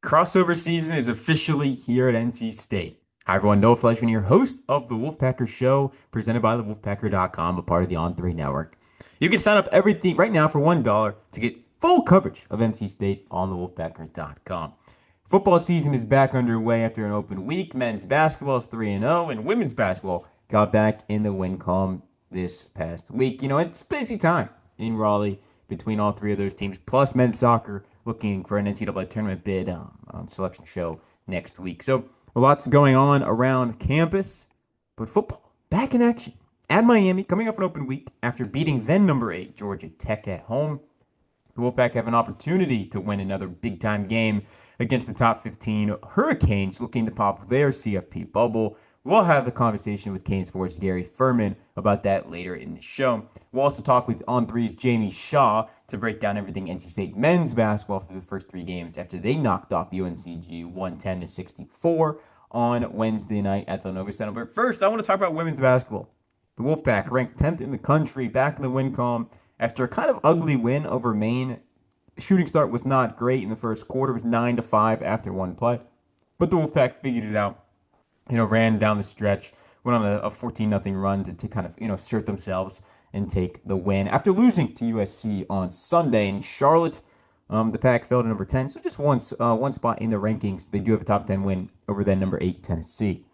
Crossover season is officially here at NC State. Hi everyone, Noah Fleischman here, host of the Wolfpacker Show, presented by the Wolfpacker.com, a part of the On3 network. You can sign up everything right now for $1 to get full coverage of NC State on the Wolfpacker.com. Football season is back underway after an open week. Men's basketball is 3-0, and women's basketball got back in the win column this past week. It's busy time in Raleigh between all three of those teams, plus men's soccer looking for an NCAA tournament bid on selection show next week. So lots going on around campus, but football back in action at Miami, coming off an open week after beating then number 8 Georgia Tech at home. The Wolfpack have an opportunity to win another big-time game against the top 15 Hurricanes, looking to pop their CFP bubble. We'll have the conversation with Kane Sports' Gary Furman about that later in the show. We'll also talk with On3's Jamie Shaw to break down everything NC State men's basketball through the first 3 games after they knocked off UNCG 110-64 on Wednesday night at the Nova Center. But first, I want to talk about women's basketball. The Wolfpack ranked 10th in the country, back in the win column after a kind of ugly win over Maine. Shooting start was not great in the first quarter. It was 9-5 after one play. But the Wolfpack figured it out. Ran down the stretch, went on a 14-0 run to kind of, assert themselves and take the win. After losing to USC on Sunday in Charlotte, the Pack fell to number 10, so just one spot in the rankings. They do have a top 10 win over then number 8 Tennessee.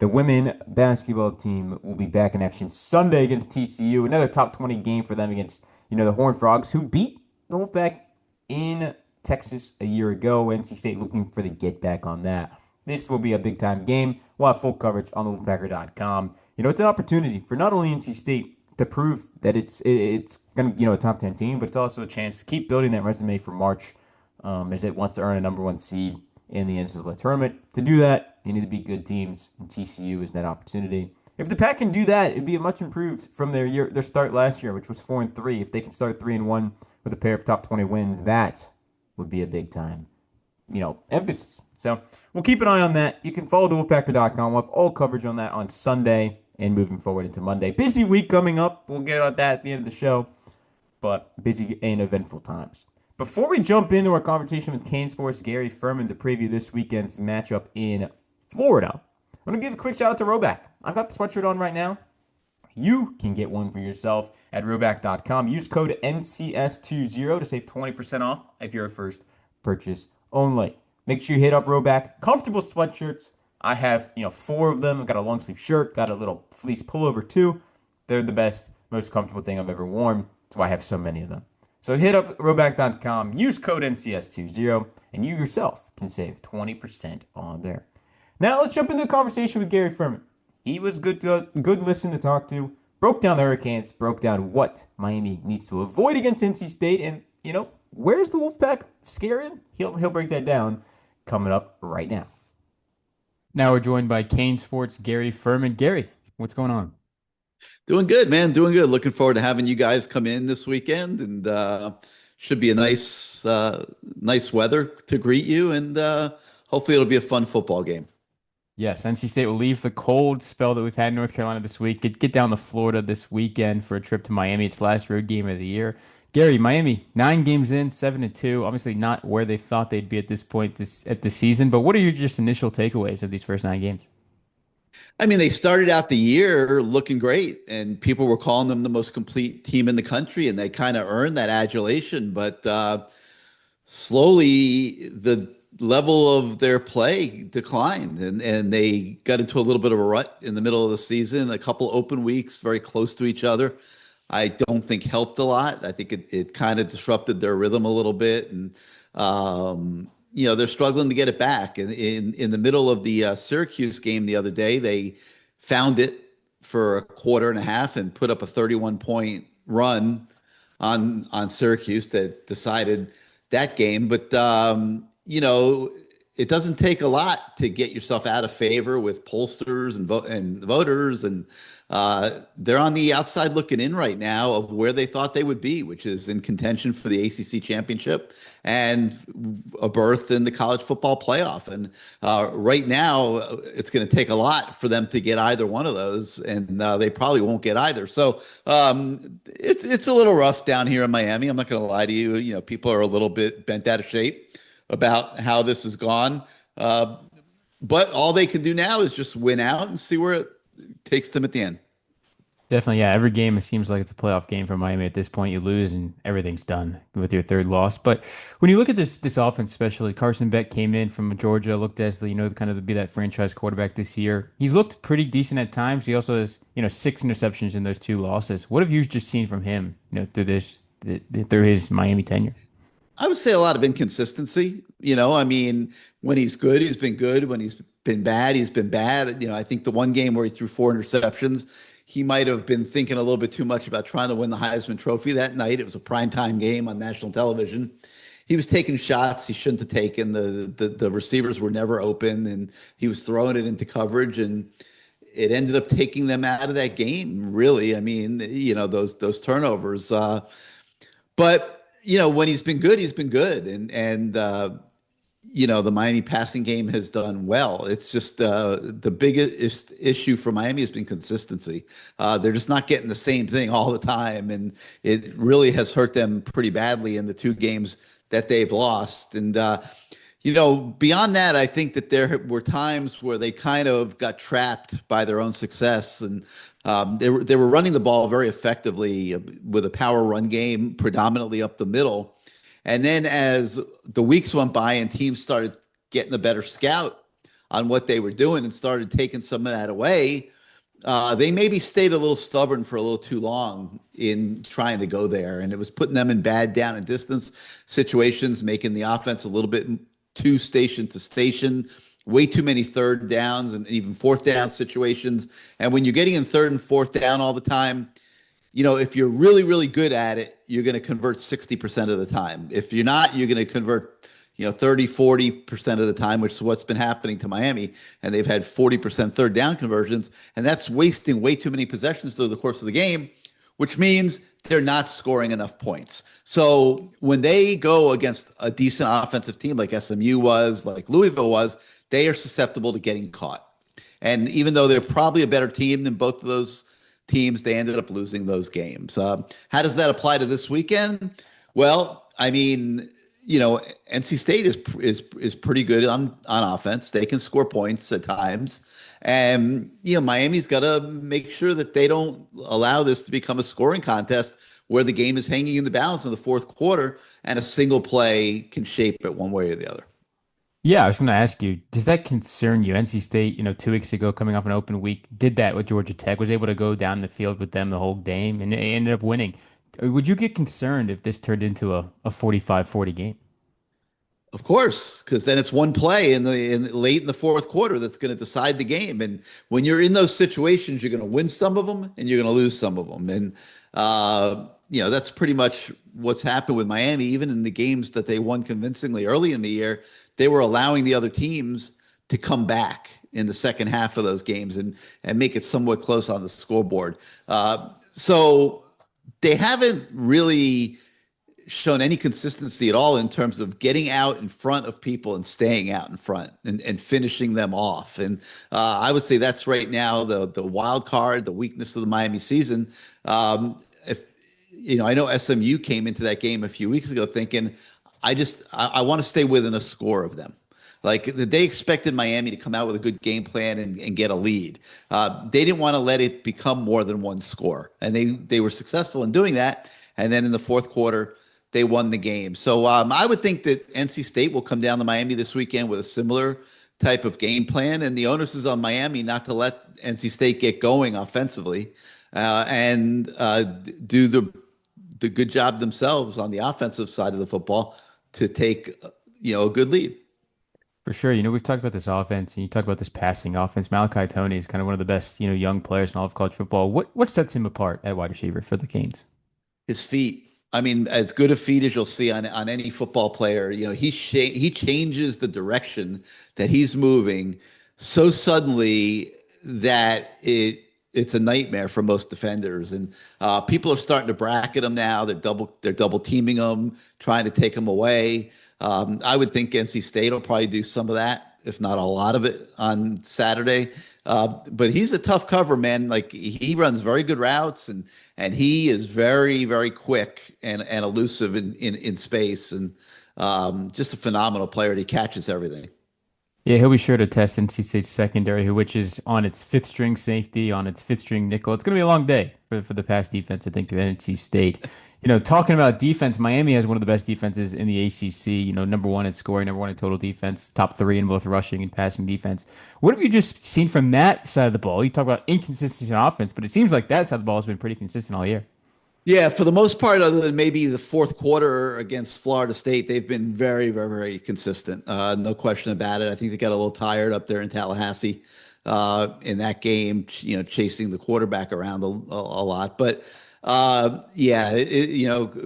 The women basketball team will be back in action Sunday against TCU. Another top 20 game for them against, the Horned Frogs, who beat the Wolfpack in Texas a year ago. NC State looking for the get back on that. This will be a big-time game. We'll have full coverage on the Wolfpacker.com. It's an opportunity for not only NC State to prove that it's going to, a top 10 team, but it's also a chance to keep building that resume for March as it wants to earn a number 1 seed in the NCAA tournament. To do that, you need to beat good teams, and TCU is that opportunity. If the Pack can do that, it'd be a much improved from their start last year, which was 4-3. If they can start 3-1 with a pair of top 20 wins, that would be a big-time, emphasis. So we'll keep an eye on that. You can follow the Wolfpacker.com. We'll have all coverage on that on Sunday and moving forward into Monday. Busy week coming up. We'll get at that at the end of the show, but busy and eventful times. Before we jump into our conversation with Kane Sports' Gary Furman to preview this weekend's matchup in Florida, I'm going to give a quick shout out to Roback. I've got the sweatshirt on right now. You can get one for yourself at Roback.com. Use code NCS20 to save 20% off if you're a first purchase only. Make sure you hit up Roback. Comfortable sweatshirts. I have, 4 of them. I've got a long sleeve shirt, got a little fleece pullover too. They're the best, most comfortable thing I've ever worn. That's why I have so many of them. So hit up Roback.com, use code NCS20, and you yourself can save 20% on there. Now let's jump into the conversation with Gary Furman. He was good listen to talk to, broke down the Hurricanes, broke down what Miami needs to avoid against NC State, and, where's the Wolfpack scaring? He'll break that down coming up right now. Now we're joined by Kane Sports' Gary Furman. Gary, what's going on? Doing good, man. Doing good. Looking forward to having you guys come in this weekend, and should be a nice weather to greet you, and hopefully it'll be a fun football game. Yes, NC State will leave the cold spell that we've had in North Carolina this week. Get down to Florida this weekend for a trip to Miami. It's last road game of the year. Gary, Miami, 9 games in, 7-2. Obviously not where they thought they'd be at this point at the season, but what are your just initial takeaways of these first 9 games? I mean, they started out the year looking great, and people were calling them the most complete team in the country, and they kind of earned that adulation. But slowly, the level of their play declined, and they got into a little bit of a rut in the middle of the season. A couple open weeks, very close to each other. I don't think helped a lot. I think it kind of disrupted their rhythm a little bit, and they're struggling to get it back. And in the middle of the Syracuse game the other day, they found it for a quarter and a half and put up a 31-point run on Syracuse that decided that game. But it doesn't take a lot to get yourself out of favor with pollsters and voters, and they're on the outside looking in right now of where they thought they would be, which is in contention for the ACC championship and a berth in the college football playoff. And right now, it's going to take a lot for them to get either one of those, and they probably won't get either. So it's a little rough down here in Miami. I'm not going to lie to you. People are a little bit bent out of shape. about how this has gone. Uh, but all they can do now is just win out and see where it takes them at the end. Definitely, yeah. Every game it seems like it's a playoff game for Miami at this point. You lose and everything's done with your third loss. But when you look at this offense, especially Carson Beck came in from Georgia, looked as the kind of to be that franchise quarterback this year. He's looked pretty decent at times. He also has 6 interceptions in those 2 losses. What have you just seen from him through his Miami tenure? I would say a lot of inconsistency. I mean, when he's good, he's been good. When he's been bad, he's been bad. I think the one game where he threw 4 interceptions, he might have been thinking a little bit too much about trying to win the Heisman Trophy that night. It was a primetime game on national television. He was taking shots he shouldn't have taken. The receivers were never open, and he was throwing it into coverage, and it ended up taking them out of that game. Really, I mean, those turnovers. But when he's been good, he's been good, and the Miami passing game has done well. It's just the biggest issue for Miami has been consistency. They're just not getting the same thing all the time, and it really has hurt them pretty badly in the 2 games that they've lost. And beyond that, I think that there were times where they kind of got trapped by their own success, and they were running the ball very effectively with a power run game, predominantly up the middle. And then as the weeks went by and teams started getting a better scout on what they were doing and started taking some of that away, they maybe stayed a little stubborn for a little too long in trying to go there. And it was putting them in bad down and distance situations, making the offense a little bit too station to station, way too many third downs and even fourth down situations. And when you're getting in third and fourth down all the time, if you're really, really good at it, you're going to convert 60% of the time. If you're not, you're going to convert, 30, 40% of the time, which is what's been happening to Miami. And they've had 40% third down conversions. And that's wasting way too many possessions through the course of the game, which means they're not scoring enough points. So when they go against a decent offensive team like SMU was, like Louisville was, they are susceptible to getting caught. And even though they're probably a better team than both of those teams, they ended up losing those games. How does that apply to this weekend? Well, I mean, NC State is pretty good on offense. They can score points at times, and Miami's got to make sure that they don't allow this to become a scoring contest where the game is hanging in the balance in the fourth quarter, and a single play can shape it one way or the other. Yeah, I was going to ask you, does that concern you? NC State, 2 weeks ago, coming off an open week, did that with Georgia Tech, was able to go down the field with them the whole game and they ended up winning. Would you get concerned if this turned into a 45-40 game? Of course, because then it's one play late in the fourth quarter that's going to decide the game. And when you're in those situations, you're going to win some of them and you're going to lose some of them. And that's pretty much what's happened with Miami. Even in the games that they won convincingly early in the year, they were allowing the other teams to come back in the second half of those games and make it somewhat close on the scoreboard. So they haven't really shown any consistency at all in terms of getting out in front of people and staying out in front and finishing them off. And I would say that's right now the wild card, the weakness of the Miami season. If I know SMU came into that game a few weeks ago thinking, I want to stay within a score of them. Like they expected Miami to come out with a good game plan and get a lead. They didn't want to let it become more than one score, and they were successful in doing that. And then in the fourth quarter, they won the game. So I would think that NC State will come down to Miami this weekend with a similar type of game plan, and the onus is on Miami not to let NC State get going offensively and do the good job themselves on the offensive side of the football to take a good lead. For sure. We've talked about this offense and you talk about this passing offense. Malachi Tony is kind of one of the best, young players in all of college football. What sets him apart at wide receiver for the Canes? His feet. I mean, as good a feet as you'll see on any football player. He changes the direction that he's moving so suddenly that it's a nightmare for most defenders. And people are starting to bracket him now. They're double teaming him, trying to take him away. I would think NC State will probably do some of that, if not a lot of it, on Saturday. But he's a tough cover, man. Like he runs very good routes and he is very, very quick and elusive in space. And Just a phenomenal player. He catches everything. Yeah, he'll be sure to test NC State's secondary, which is on its fifth string safety, on its fifth string nickel. It's going to be a long day for the pass defense, I think, of NC State. Talking about defense, Miami has one of the best defenses in the ACC. Number one in scoring, number one in total defense, top three in both rushing and passing defense. What have you just seen from that side of the ball? You talk about inconsistency in offense, but it seems like that side of the ball has been pretty consistent all year. Yeah, for the most part, other than maybe the fourth quarter against Florida State, they've been very, very, very consistent. No question about it. I think they got a little tired up there in Tallahassee in that game, chasing the quarterback around a lot. But yeah,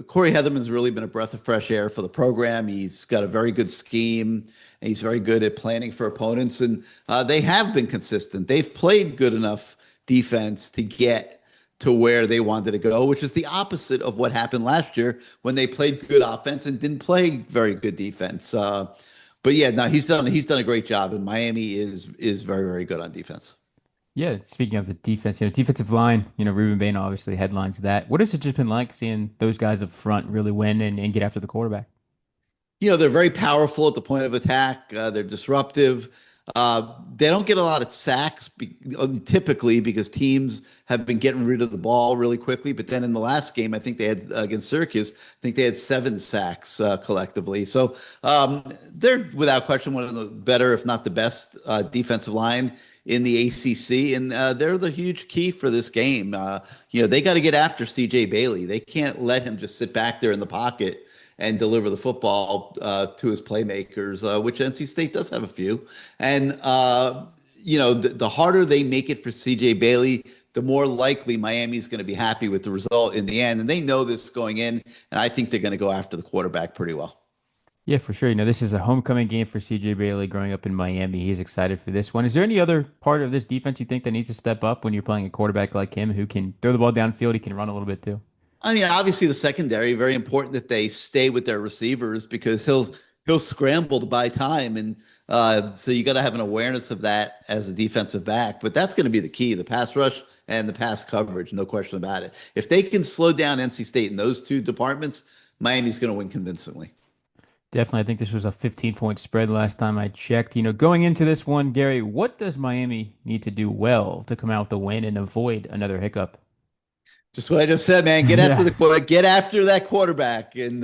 Corey Heatherman's really been a breath of fresh air for the program. He's got a very good scheme, and he's very good at planning for opponents. And they have been consistent. They've played good enough defense to get to where they wanted to go, which is the opposite of what happened last year when they played good offense and didn't play very good defense. But yeah, no, he's done a great job, and Miami is very, very good on defense. Yeah, speaking of the defense, defensive line, Ruben Bain obviously headlines that. What has it just been like seeing those guys up front really win and get after the quarterback? They're very powerful at the point of attack. They're disruptive. They don't get a lot of sacks typically because teams have been getting rid of the ball really quickly. But then in the last game, I think they had against Syracuse, I think they had 7 sacks collectively. So they're without question one of the better, if not the best, defensive line in the ACC, and they're the huge key for this game. They got to get after C.J. Bailey. They can't let him just sit back there in the pocket and deliver the football to his playmakers, which NC State does have a few. And, the harder they make it for CJ Bailey, the more likely Miami's going to be happy with the result in the end. And they know this going in, and I think they're going to go after the quarterback pretty well. Yeah, for sure. This is a homecoming game for CJ Bailey growing up in Miami. He's excited for this one. Is there any other part of this defense you think that needs to step up when you're playing a quarterback like him who can throw the ball downfield? He can run a little bit too. I mean, obviously the secondary, very important that they stay with their receivers because he'll scramble to buy time. And so you got to have an awareness of that as a defensive back. But that's going to be the key, the pass rush and the pass coverage, no question about it. If they can slow down NC State in those two departments, Miami's going to win convincingly. Definitely. I think this was a 15-point spread last time I checked. Going into this one, Gary, what does Miami need to do well to come out with the win and avoid another hiccup? Just what I just said, man. Yeah. Get after that quarterback and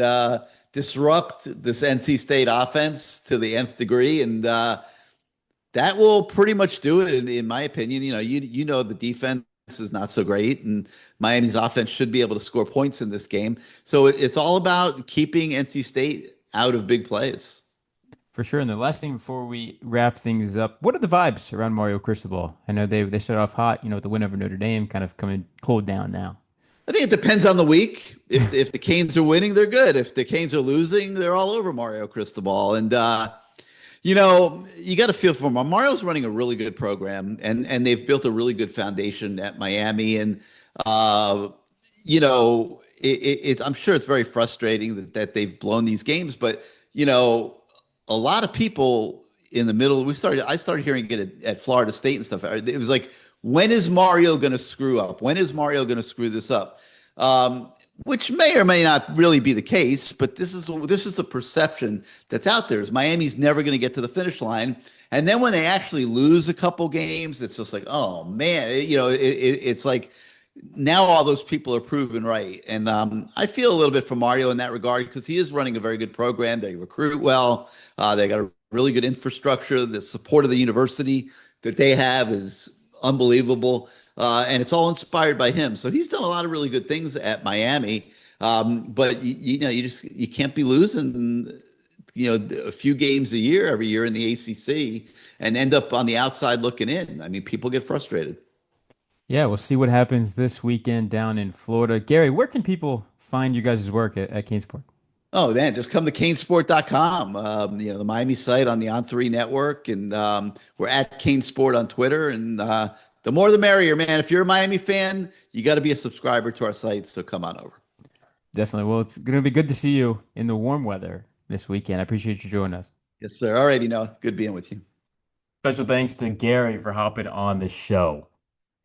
disrupt this NC State offense to the nth degree, and that will pretty much do it, in my opinion. The defense is not so great, and Miami's offense should be able to score points in this game. So it's all about keeping NC State out of big plays. For sure. And the last thing before we wrap things up, what are the vibes around Mario Cristobal? I know they started off hot, with the win over Notre Dame, kind of coming cold down now. I think it depends on the week. If the Canes are winning, they're good. If the Canes are losing, they're all over Mario Cristobal. And you got to feel for him. Mario's running a really good program, and they've built a really good foundation at Miami. And I'm sure it's very frustrating that they've blown these games, but a lot of people in the middle, I started hearing it at Florida State and stuff. It was like, when is Mario going to screw up? When is Mario going to screw this up? Which may or may not really be the case, but this is the perception that's out there. Is Miami's never going to get to the finish line, and then when they actually lose a couple games, it's just like, oh man, it's like now all those people are proven right. And I feel a little bit for Mario in that regard because he is running a very good program. They recruit well. They got a really good infrastructure. The support of the university that they have is unbelievable. And it's all inspired by him. So he's done a lot of really good things at Miami. But you can't be losing, a few games a year every year in the ACC and end up on the outside looking in. I mean, people get frustrated. Yeah, we'll see what happens this weekend down in Florida. Gary, where can people find you guys' work at Kingsport? Oh man, just come to canesport.com. The Miami site on the On3 network, and we're at Canesport on Twitter. And the more the merrier, man. If you're a Miami fan, you got to be a subscriber to our site. So come on over. Definitely. Well, it's going to be good to see you in the warm weather this weekend. I appreciate you joining us. Yes, sir. All righty, good being with you. Special thanks to Gary for hopping on the show.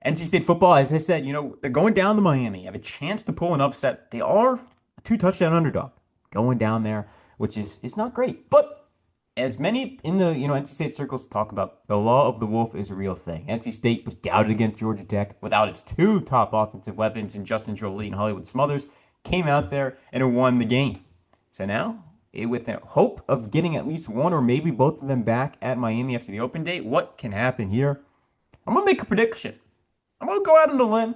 NC State football, as I said, they're going down to Miami, have a chance to pull an upset. They are a 2-touchdown underdog going down there which is not great. But as many in the NC State circles talk about, the law of the wolf is a real thing. NC State was doubted against Georgia Tech without its two top offensive weapons in Justin Jolie and Hollywood Smothers, came out there and won the game. So now, with the hope of getting at least one or maybe both of them back at Miami after the open date, what can happen here? I'm going to make a prediction. I'm going to go out on a limb. I'm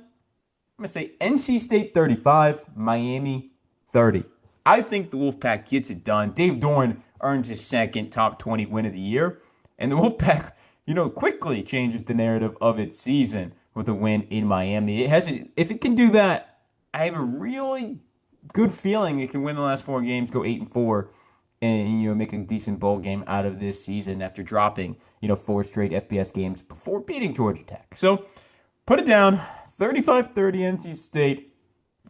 going to say NC State 35, Miami 30. I think the Wolfpack gets it done. Dave Doran earns his second top 20 win of the year. And the Wolfpack, quickly changes the narrative of its season with a win in Miami. If it can do that, I have a really good feeling it can win the last four games, go 8-4, and make a decent bowl game out of this season after dropping four straight FBS games before beating Georgia Tech. So put it down, 35-30 NC State.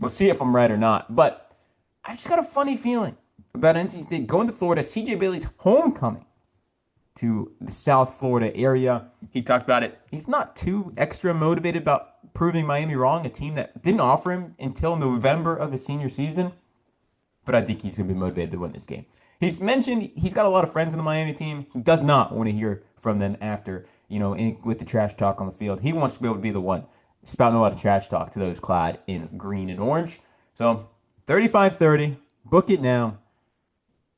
We'll see if I'm right or not, but I just got a funny feeling about NC State going to Florida. CJ Bailey's homecoming to the South Florida area. He talked about it. He's not too extra motivated about proving Miami wrong, a team that didn't offer him until November of his senior season. But I think he's going to be motivated to win this game. He's mentioned he's got a lot of friends in the Miami team. He does not want to hear from them after, with the trash talk on the field. He wants to be able to be the one spouting a lot of trash talk to those clad in green and orange. So 35-30, book it now.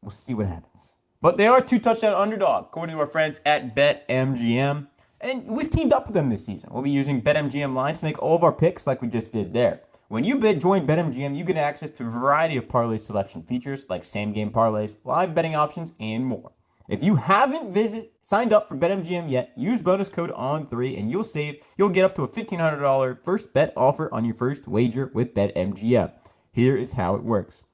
We'll see what happens. But they are 2-touchdown underdog, according to our friends at BetMGM. And we've teamed up with them this season. We'll be using BetMGM lines to make all of our picks like we just did there. When you join BetMGM, you get access to a variety of parlay selection features like same-game parlays, live betting options, and more. If you haven't signed up for BetMGM yet, use bonus code ON3 and you'll get up to a $1,500 first bet offer on your first wager with BetMGM. Here is how it works.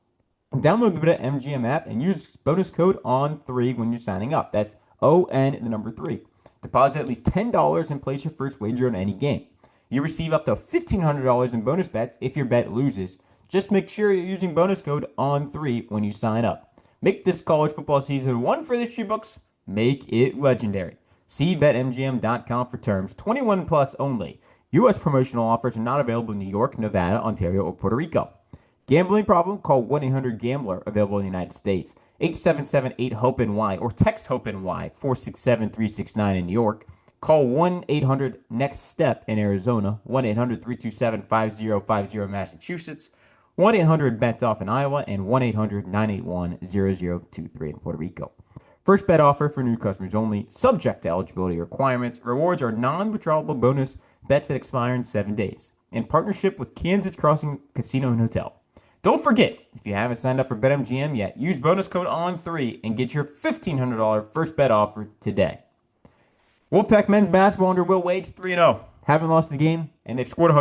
Download the BetMGM app and use bonus code ON3 when you're signing up. That's ON3. Deposit at least $10 and place your first wager on any game. You receive up to $1,500 in bonus bets if your bet loses. Just make sure you're using bonus code ON3 when you sign up. Make this college football season one for the history books. Make it legendary. See BetMGM.com for terms. 21 plus only. U.S. promotional offers are not available in New York, Nevada, Ontario, or Puerto Rico. Gambling problem? Call 1-800-GAMBLER, available in the United States. 877-8-HOPE-NY or text HOPE-NY 467-369 in New York. Call 1-800-NEXT-STEP in Arizona, 1-800-327-5050 in Massachusetts, 1-800-BETS-OFF in Iowa, and 1-800-981-0023 in Puerto Rico. First bet offer for new customers only, subject to eligibility requirements. Rewards are non-withdrawable bonus bets that expire in 7 days. In partnership with Kansas Crossing Casino and Hotel. Don't forget, if you haven't signed up for BetMGM yet, use bonus code ON3 and get your $1,500 first bet offer today. Wolfpack men's basketball under Will Wade's 3-0. Haven't lost the game, and they've scored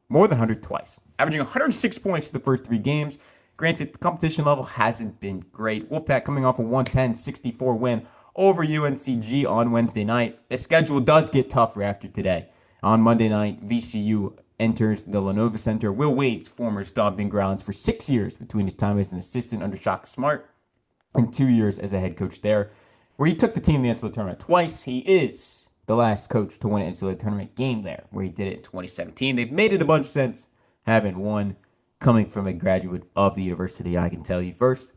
more than 100 twice. Averaging 106 points for the first three games. Granted, the competition level hasn't been great. Wolfpack coming off a 110-64 win over UNCG on Wednesday night. The schedule does get tougher after today. On Monday night, VCU enters the Lenovo Center, Will Wade's former stomping grounds, for 6 years between his time as an assistant under Shaka Smart and 2 years as a head coach there, where he took the team to the NCAA tournament twice. He is the last coach to win an NCAA tournament game there, where he did it in 2017. They've made it a bunch since, haven't won. Coming from a graduate of the university, I can tell you first,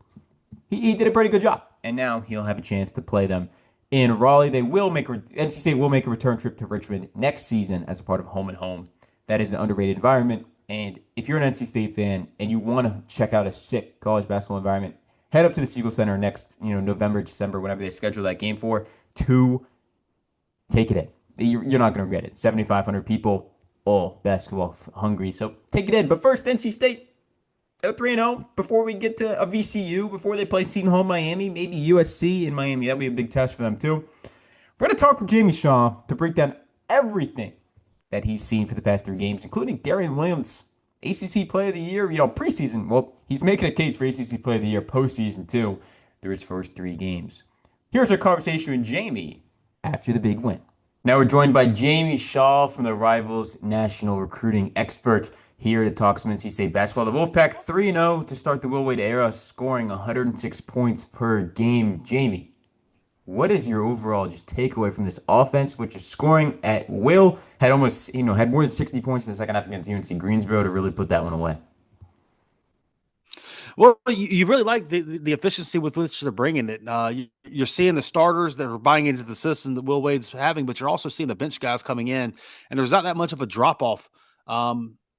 he did a pretty good job, and now he'll have a chance to play them in Raleigh. NC State will make a return trip to Richmond next season as a part of Home and Home. That is an underrated environment, and if you're an NC State fan and you want to check out a sick college basketball environment, head up to the Siegel Center next, November, December, whenever they schedule that game to take it in. You're not going to regret it. 7,500 people, all basketball hungry, so take it in. But first, NC State, they're 3-0 before we get to a VCU, before they play Seton Hall, Miami, maybe USC in Miami. That'll be a big test for them, too. We're going to talk with Jamie Shaw to break down everything that he's seen for the past three games, including Darian Williams, ACC Player of the Year, preseason. Well, he's making a case for ACC Player of the Year postseason, too, through his first three games. Here's our conversation with Jamie after the big win. Now we're joined by Jamie Shaw from the Rivals National Recruiting Expert here to talk some NC State basketball. The Wolfpack 3-0 to start the Will Wade era, scoring 106 points per game. Jamie, what is your overall just takeaway from this offense, which is scoring at will? Had almost, had more than 60 points in the second half against UNC Greensboro to really put that one away. Well, you really like the efficiency with which they're bringing it. You're seeing the starters that are buying into the system that Will Wade's having, but you're also seeing the bench guys coming in, and there's not that much of a drop off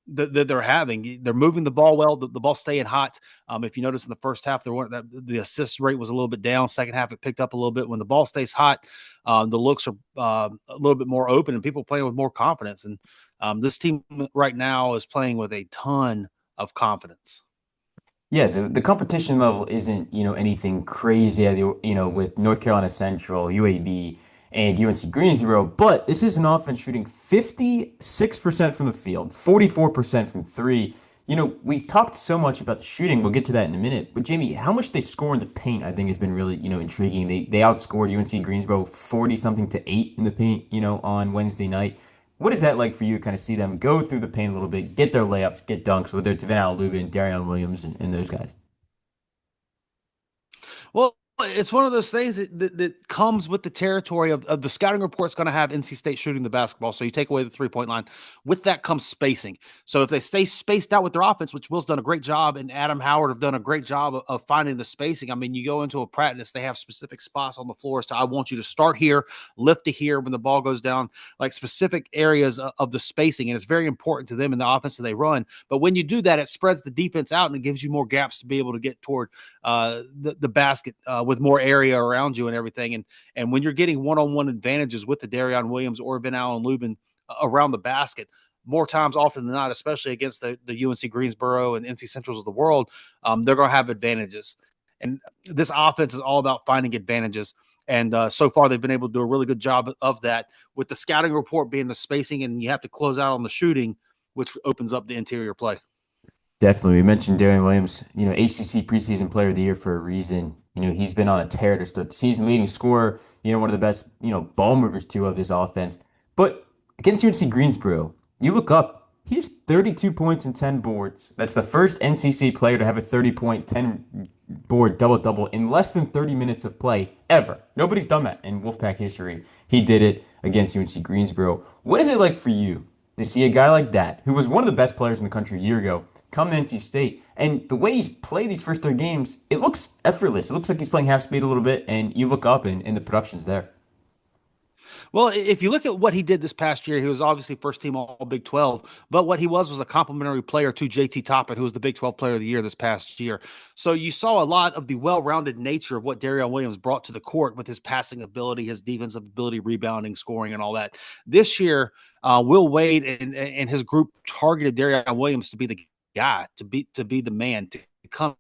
that they're having. They're moving the ball well, the ball staying hot. If you notice in the first half, there weren't the assist rate was a little bit down. Second half, it picked up a little bit. When the ball stays hot, the looks are a little bit more open, and people playing with more confidence. And this team right now is playing with a ton of confidence. Yeah, the competition level isn't, anything crazy, with North Carolina Central, UAB, and UNC Greensboro, but this is an offense shooting 56% from the field, 44% from three. We've talked so much about the shooting. We'll get to that in a minute. But Jamie, how much they score in the paint, I think has been really, intriguing. They outscored UNC Greensboro 40 something to 8 in the paint, on Wednesday night. What is that like for you to kind of see them go through the paint a little bit, get their layups, get dunks, whether it's Van Allen, Darion Williams, and those guys? Well, it's one of those things that comes with the territory of the scouting report's going to have NC State shooting the basketball. So you take away the 3-point line. With that comes spacing. So if they stay spaced out with their offense, which Will's done a great job and Adam Howard have done a great job of finding the spacing. I mean, you go into a practice, they have specific spots on the floor as to I want you to start here, lift to here when the ball goes down, like specific areas of the spacing. And it's very important to them in the offense that they run. But when you do that, it spreads the defense out and it gives you more gaps to be able to get toward the basket with more area around you and everything. And when you're getting one-on-one advantages with the Darion Williams or Van Allen Lubin around the basket, more times often than not, especially against the UNC Greensboro and NC Centrals of the world, they're going to have advantages. And this offense is all about finding advantages. And so far, they've been able to do a really good job of that, with the scouting report being the spacing, and you have to close out on the shooting, which opens up the interior play. Definitely. We mentioned Darian Williams, ACC preseason player of the year for a reason. He's been on a tear to start the season, leading scorer, one of the best, ball movers too of this offense. But against UNC Greensboro, you look up, he has 32 points and 10 boards. That's the first NCC player to have a 30-point, 10-board double-double in less than 30 minutes of play ever. Nobody's done that in Wolfpack history. He did it against UNC Greensboro. What is it like for you to see a guy like that, who was one of the best players in the country a year ago, come to NC State? And the way he's played these first three games, it looks effortless. It looks like he's playing half speed a little bit, and you look up and the production's there. Well, if you look at what he did this past year, he was obviously first team All Big 12, but what he was a complimentary player to JT Toppin, who was the Big 12 player of the year this past year. So you saw a lot of the well-rounded nature of what Darion Williams brought to the court with his passing ability, his defensive ability, rebounding, scoring, and all that. This year, Will Wade and his group targeted Darion Williams to be the guy, to be the man, to come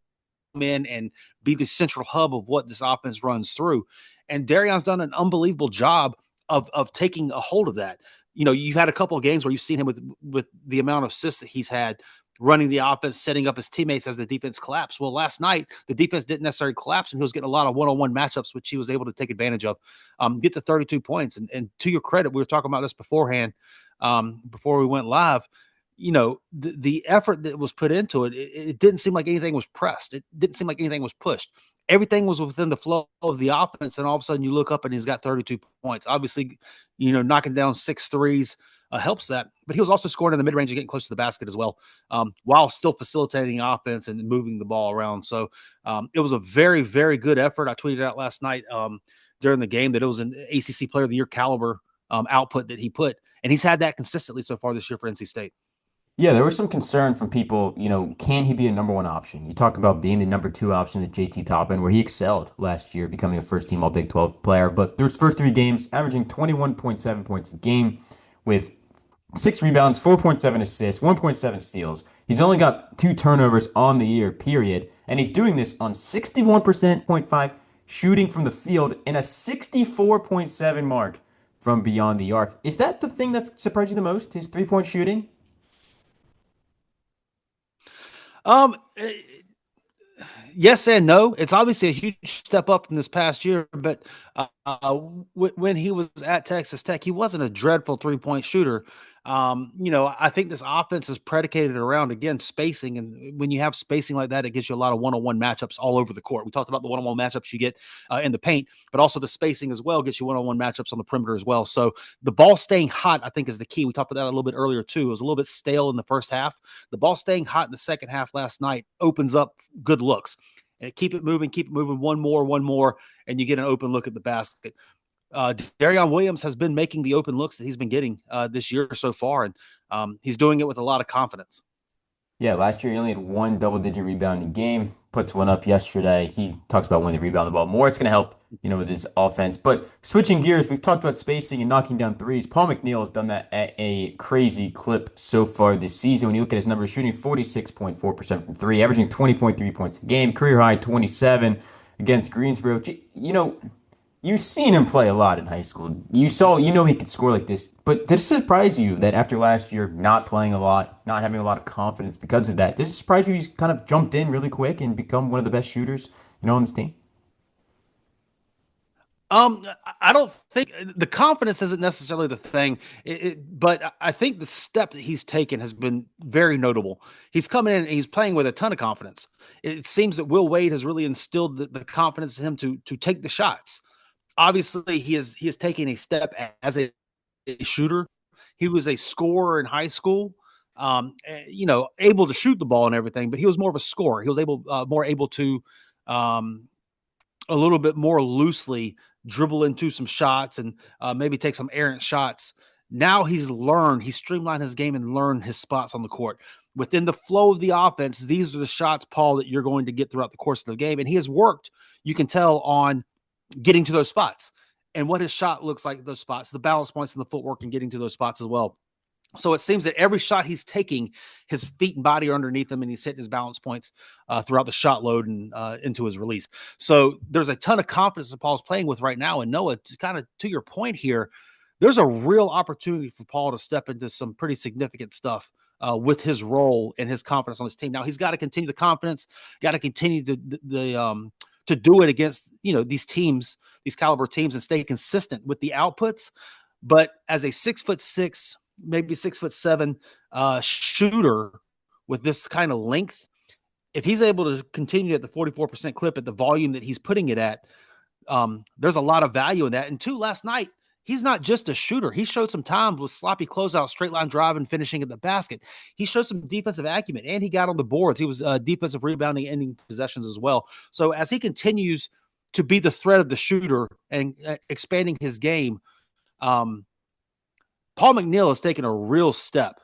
in and be the central hub of what this offense runs through. And Darion's done an unbelievable job of taking a hold of that. You've had a couple of games where you've seen him with the amount of assists that he's had, running the offense, setting up his teammates as the defense collapsed. Well, last night, the defense didn't necessarily collapse, and he was getting a lot of one-on-one matchups, which he was able to take advantage of, get to 32 points. And to your credit, we were talking about this beforehand, before we went live. The effort that was put into it, it didn't seem like anything was pressed. It didn't seem like anything was pushed. Everything was within the flow of the offense, and all of a sudden you look up and he's got 32 points. Obviously, knocking down 6 threes helps that, but he was also scoring in the mid-range and getting close to the basket as well, while still facilitating offense and moving the ball around. So it was a very, very good effort. I tweeted out last night during the game that it was an ACC Player of the Year caliber output that he put, and he's had that consistently so far this year for NC State. Yeah, there was some concern from people, can he be a number one option? You talk about being the number two option at JT Toppin, where he excelled last year, becoming a first team All Big 12 player. But through his first 3 games, averaging 21.7 points a game with 6 rebounds, 4.7 assists, 1.7 steals. He's only got 2 turnovers on the year, period. And he's doing this on 61.5% shooting from the field and a 64.7 mark from beyond the arc. Is that the thing that's surprised you the most, his 3-point shooting? Yes and no. It's obviously a huge step up from this past year, but when he was at Texas Tech, he wasn't a dreadful 3-point shooter. I think this offense is predicated around, again, spacing. And when you have spacing like that, it gives you a lot of one-on-one matchups all over the court. We talked about the one-on-one matchups you get in the paint, but also the spacing as well gets you one-on-one matchups on the perimeter as well. So the ball staying hot, I think, is the key. We talked about that a little bit earlier, too. It was a little bit stale in the first half. The ball staying hot in the second half last night opens up good looks. And keep it moving, one more, and you get an open look at the basket. Darion Williams has been making the open looks that he's been getting this year so far, and he's doing it with a lot of confidence. Yeah, last year he only had one double-digit rebounding game. Puts one up yesterday. He talks about when they rebound the ball more. It's going to help, with his offense. But switching gears, we've talked about spacing and knocking down threes. Paul McNeil has done that at a crazy clip so far this season. When you look at his numbers, shooting 46.4% from three, averaging 20.3 points a game, career high 27 against Greensboro. You've seen him play a lot in high school. He could score like this. But did it surprise you that after last year, not playing a lot, not having a lot of confidence because of that, did it surprise you he's kind of jumped in really quick and become one of the best shooters, on this team? I don't think the confidence isn't necessarily the thing, but I think the step that he's taken has been very notable. He's coming in and he's playing with a ton of confidence. It seems that Will Wade has really instilled the confidence in him to take the shots. Obviously, he is taking a step as a shooter. He was a scorer in high school, able to shoot the ball and everything, but he was more of a scorer. He was more able to a little bit more loosely dribble into some shots and maybe take some errant shots. Now he's streamlined his game and learned his spots on the court. Within the flow of the offense, these are the shots, Paul, that you're going to get throughout the course of the game. And he has worked, you can tell, on getting to those spots and what his shot looks like, those spots, the balance points and the footwork and getting to those spots as well. So it seems that every shot he's taking, his feet and body are underneath him, and he's hitting his balance points throughout the shot load and into his release. So there's a ton of confidence that Paul's playing with right now. And Noah, to your point here, there's a real opportunity for Paul to step into some pretty significant stuff with his role and his confidence on his team. Now he's got to continue the confidence, got to continue to do it against these teams, these caliber teams, and stay consistent with the outputs. But as a 6'6", maybe 6'7" shooter with this kind of length, if he's able to continue at the 44% clip at the volume that he's putting it at, there's a lot of value in that. And two, last night, he's not just a shooter. He showed some time with sloppy closeout, straight line drive, and finishing at the basket. He showed some defensive acumen, and he got on the boards. He was defensive rebounding, ending possessions as well. So as he continues to be the threat of the shooter and expanding his game, Paul McNeil has taken a real step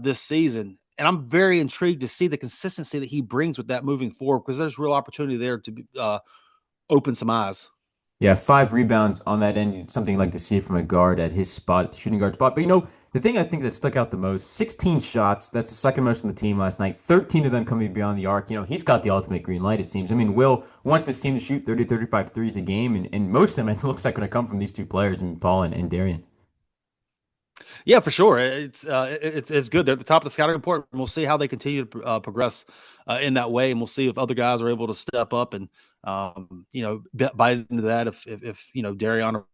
this season, and I'm very intrigued to see the consistency that he brings with that moving forward, because there's real opportunity there to open some eyes. Yeah, 5 rebounds on that end. It's something you like to see from a guard at his spot, the shooting guard spot. But the thing I think that stuck out the most, 16 shots. That's the second most on the team last night. 13 of them coming beyond the arc. He's got the ultimate green light, it seems. I mean, Will wants this team to shoot 30, 35 threes a game, and most of them, it looks like, going to come from these two players, Paul and Darian. Yeah, for sure. It's good. They're at the top of the scouting report, and we'll see how they continue to progress in that way, and we'll see if other guys are able to step up and bite into that if Darion or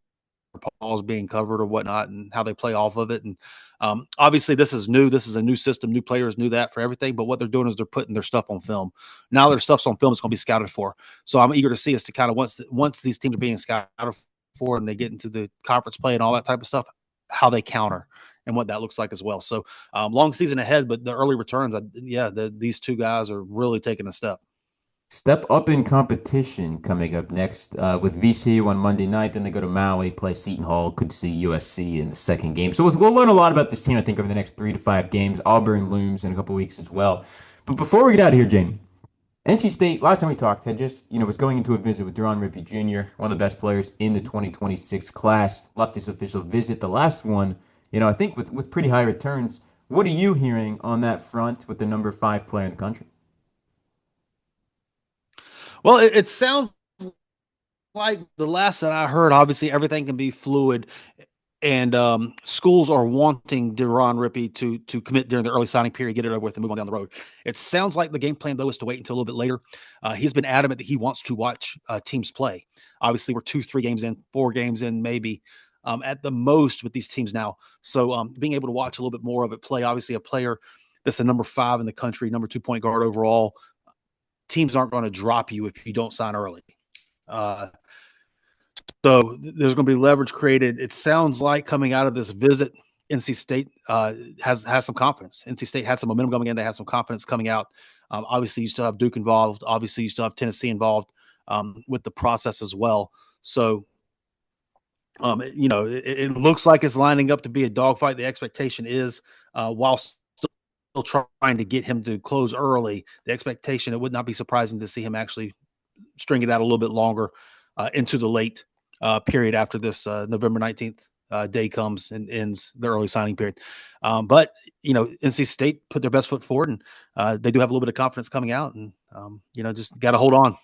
Paul's being covered or whatnot, and how they play off of it. And obviously, this is new. This is a new system. New players knew that for everything. But what they're doing is they're putting their stuff on film. Now their stuff's on film. It's going to be scouted for. So I'm eager to see as to kind of once these teams are being scouted for and they get into the conference play and all that type of stuff, how they counter and what that looks like as well. So long season ahead, but the early returns, these two guys are really taking a step. Step up in competition coming up next with VCU on Monday night. Then they go to Maui, play Seton Hall. Could see USC in the second game. So we'll learn a lot about this team, I think, over the next 3 to 5 games. Auburn looms in a couple weeks as well. But before we get out of here, Jamie, NC State, last time we talked, had just, was going into a visit with Duron Rippey Jr., one of the best players in the 2026 class. Left his official visit, the last one, I think with pretty high returns. What are you hearing on that front with the number 5 player in the country? Well, it sounds like the last that I heard, obviously everything can be fluid. And schools are wanting Deron Rippey to commit during the early signing period, get it over with, and move on down the road. It sounds like the game plan, though, is to wait until a little bit later. He's been adamant that he wants to watch teams play. Obviously, we're 2-3 games in, 4 games in, maybe at the most with these teams now. So being able to watch a little bit more of it play, obviously a player that's a number 5 in the country, number 2 point guard overall, teams aren't going to drop you if you don't sign early. So there's going to be leverage created. It sounds like coming out of this visit, NC State has some confidence. NC State had some momentum coming in. They have some confidence coming out. Obviously, you still have Duke involved. Obviously, you still have Tennessee involved with the process as well. So, it looks like it's lining up to be a dogfight. The expectation is, while still trying to get him to close early, the expectation, it would not be surprising to see him actually string it out a little bit longer into the late period after this November 19th day comes and ends the early signing period. But, NC State put their best foot forward, and they do have a little bit of confidence coming out, and, just got to hold on.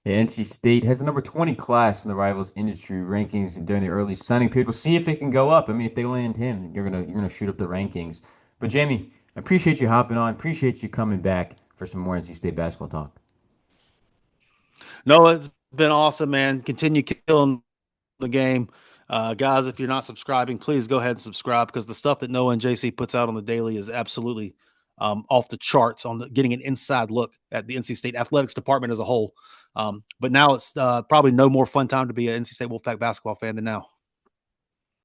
Yeah, NC State has the number 20 class in the Rivals industry rankings during the early signing period. We'll see if they can go up. I mean, if they land him, you're gonna shoot up the rankings. But Jamie, I appreciate you hopping on. Appreciate you coming back for some more NC State basketball talk. No, it's been awesome, man. Continue killing the game. Guys, if you're not subscribing, please go ahead and subscribe, because the stuff that Noah and JC puts out on the daily is absolutely off the charts on getting an inside look at the NC State athletics department as a whole. But now it's probably no more fun time to be an NC State Wolfpack basketball fan than now.